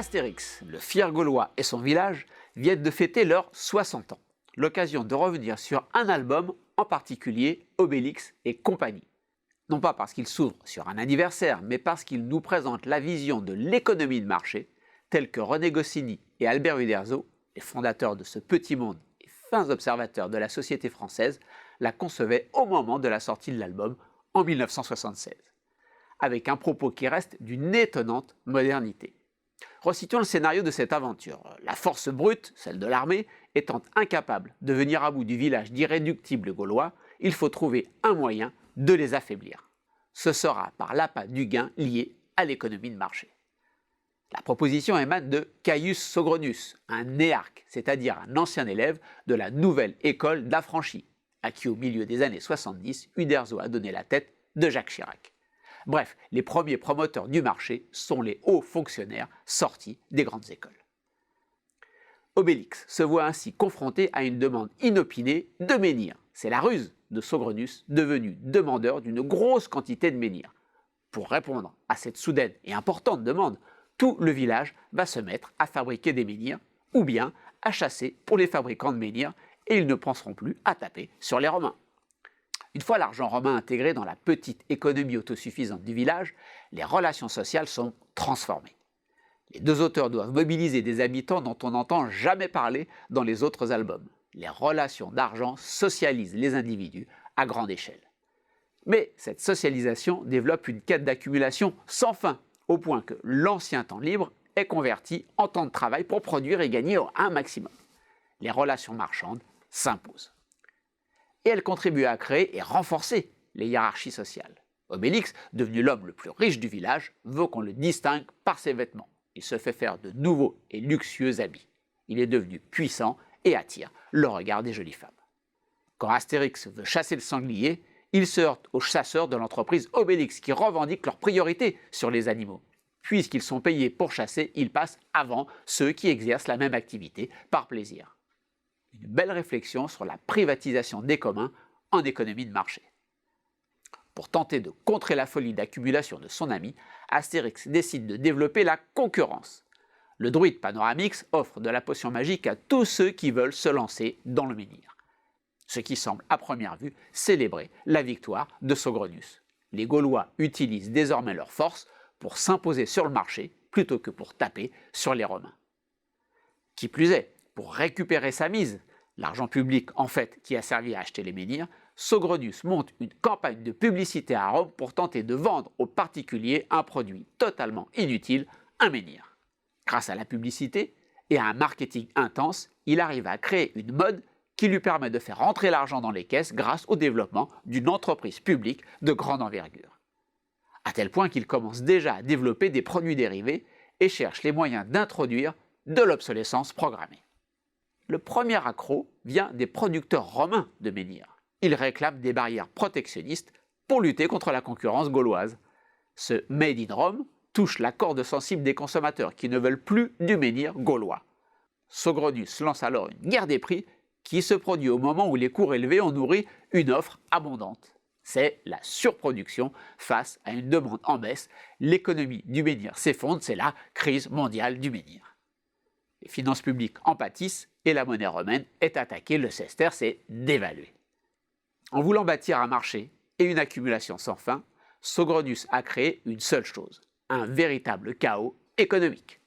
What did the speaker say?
Astérix, le fier gaulois et son village viennent de fêter leurs 60 ans. L'occasion de revenir sur un album, en particulier Obélix et compagnie. Non pas parce qu'il s'ouvre sur un anniversaire, mais parce qu'il nous présente la vision de l'économie de marché, telle que René Goscinny et Albert Uderzo, les fondateurs de ce petit monde et fins observateurs de la société française, la concevaient au moment de la sortie de l'album en 1976, avec un propos qui reste d'une étonnante modernité. Recitons le scénario de cette aventure. La force brute, celle de l'armée, étant incapable de venir à bout du village d'irréductibles Gaulois, il faut trouver un moyen de les affaiblir. Ce sera par l'appât du gain lié à l'économie de marché. La proposition émane de Caius Sogronius, un néarque, c'est-à-dire un ancien élève de la nouvelle école d'affranchis, à qui au milieu des années 70, Uderzo a donné la tête de Jacques Chirac. Bref, les premiers promoteurs du marché sont les hauts fonctionnaires sortis des grandes écoles. Obélix se voit ainsi confronté à une demande inopinée de menhirs. C'est la ruse de Sogronius, devenu demandeur d'une grosse quantité de menhirs. Pour répondre à cette soudaine et importante demande, tout le village va se mettre à fabriquer des menhirs, ou bien à chasser pour les fabricants de menhirs, et ils ne penseront plus à taper sur les Romains. Une fois l'argent romain intégré dans la petite économie autosuffisante du village, les relations sociales sont transformées. Les deux auteurs doivent mobiliser des habitants dont on n'entend jamais parler dans les autres albums. Les relations d'argent socialisent les individus à grande échelle. Mais cette socialisation développe une quête d'accumulation sans fin, au point que l'ancien temps libre est converti en temps de travail pour produire et gagner un maximum. Les relations marchandes s'imposent. Et elle contribue à créer et renforcer les hiérarchies sociales. Obélix, devenu l'homme le plus riche du village, veut qu'on le distingue par ses vêtements. Il se fait faire de nouveaux et luxueux habits. Il est devenu puissant et attire le regard des jolies femmes. Quand Astérix veut chasser le sanglier, il se heurte aux chasseurs de l'entreprise Obélix qui revendiquent leur priorité sur les animaux. Puisqu'ils sont payés pour chasser, ils passent avant ceux qui exercent la même activité par plaisir. Une belle réflexion sur la privatisation des communs en économie de marché. Pour tenter de contrer la folie d'accumulation de son ami, Astérix décide de développer la concurrence. Le druide Panoramix offre de la potion magique à tous ceux qui veulent se lancer dans le menhir. Ce qui semble à première vue célébrer la victoire de Sogronius. Les Gaulois utilisent désormais leur force pour s'imposer sur le marché plutôt que pour taper sur les Romains. Qui plus est, pour récupérer sa mise, l'argent public en fait qui a servi à acheter les menhirs, Sogronius monte une campagne de publicité à Rome pour tenter de vendre aux particuliers un produit totalement inutile, un menhir. Grâce à la publicité et à un marketing intense, il arrive à créer une mode qui lui permet de faire rentrer l'argent dans les caisses grâce au développement d'une entreprise publique de grande envergure. À tel point qu'il commence déjà à développer des produits dérivés et cherche les moyens d'introduire de l'obsolescence programmée. Le premier accroc vient des producteurs romains de menhirs. Ils réclament des barrières protectionnistes pour lutter contre la concurrence gauloise. Ce « Made in Rome » touche la corde sensible des consommateurs qui ne veulent plus du menhir gaulois. Sogronius lance alors une guerre des prix qui se produit au moment où les cours élevés ont nourri une offre abondante. C'est la surproduction face à une demande en baisse. L'économie du menhir s'effondre, c'est la crise mondiale du menhir. Les finances publiques en pâtissent et la monnaie romaine est attaquée, le sesterce est dévalué. En voulant bâtir un marché et une accumulation sans fin, Sogronius a créé une seule chose, un véritable chaos économique.